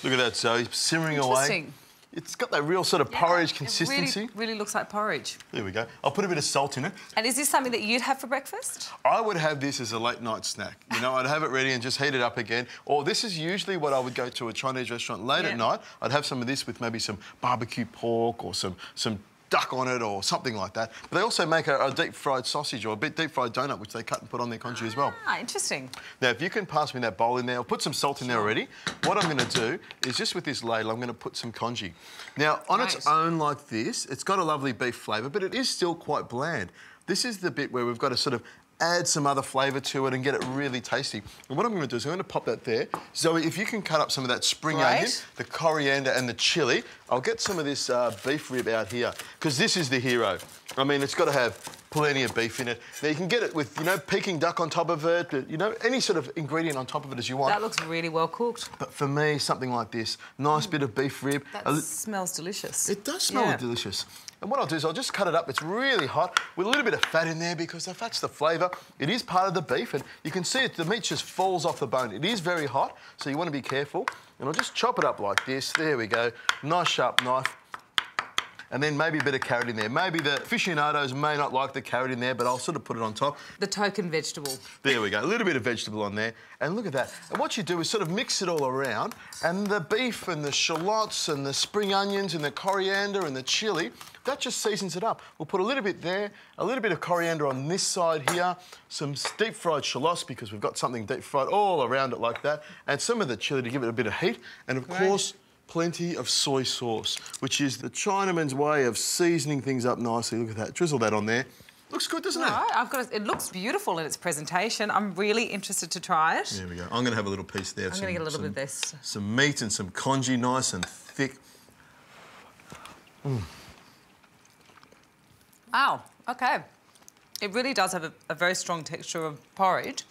Look at that, Zoe, simmering away. Interesting. It's got that real sort of porridge consistency. It really looks like porridge. There we go. I'll put a bit of salt in it. And is this something that you'd have for breakfast? I would have this as a late night snack. You know, I'd have it ready and just heat it up again. Or this is usually what I would go to a Chinese restaurant late at night. I'd have some of this with maybe some barbecue pork or some duck on it or something like that. But they also make a deep-fried sausage or a bit deep-fried donut, which they cut and put on their congee as well. Ah, interesting. Now, if you can pass me that bowl in there, I'll put some salt in there already. What I'm going to do is just with this ladle, I'm going to put some congee. Now, on its own like this, it's got a lovely beef flavour, but it is still quite bland. This is the bit where we've got to sort of add some other flavour to it and get it really tasty. And what I'm going to do is I'm going to pop that there. Zoe, if you can cut up some of that spring onion, the coriander and the chilli, I'll get some of this beef rib out here, because this is the hero. I mean, it's got to have plenty of beef in it. Now, you can get it with, you know, Peking duck on top of it, you know, any sort of ingredient on top of it as you want. That looks really well cooked. But for me, something like this, nice bit of beef rib. That smells delicious. It does smell delicious. And what I'll do is I'll just cut it up. It's really hot with a little bit of fat in there because the fat's the flavour. It is part of the beef, and you can see it, the meat just falls off the bone. It is very hot, so you want to be careful. And I'll just chop it up like this. There we go. Nice sharp knife. And then maybe a bit of carrot in there. Maybe the aficionados may not like the carrot in there, but I'll sort of put it on top. The token vegetable. There we go, a little bit of vegetable on there. And look at that. And what you do is sort of mix it all around, and the beef and the shallots and the spring onions and the coriander and the chilli, that just seasons it up. We'll put a little bit there, a little bit of coriander on this side here, some deep-fried shallots because we've got something deep-fried all around it like that, and some of the chilli to give it a bit of heat, and of course, plenty of soy sauce, which is the Chinaman's way of seasoning things up nicely. Look at that. Drizzle that on there. Looks good, doesn't it? It looks beautiful in its presentation. I'm really interested to try it. There we go. I'm going to have a little piece there. I'm going to get a little bit of this. Some meat and some congee, nice and thick. Wow, OK. It really does have a very strong texture of porridge,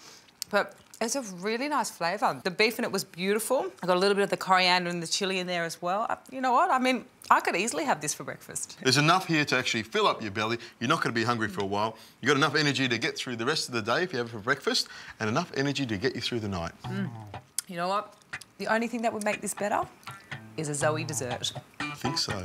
but it's a really nice flavour. The beef in it was beautiful. I got a little bit of the coriander and the chilli in there as well. You know what? I mean, I could easily have this for breakfast. There's enough here to actually fill up your belly. You're not going to be hungry for a while. You've got enough energy to get through the rest of the day if you have it for breakfast, and enough energy to get you through the night. You know what? The only thing that would make this better is a Zoe dessert. I think so.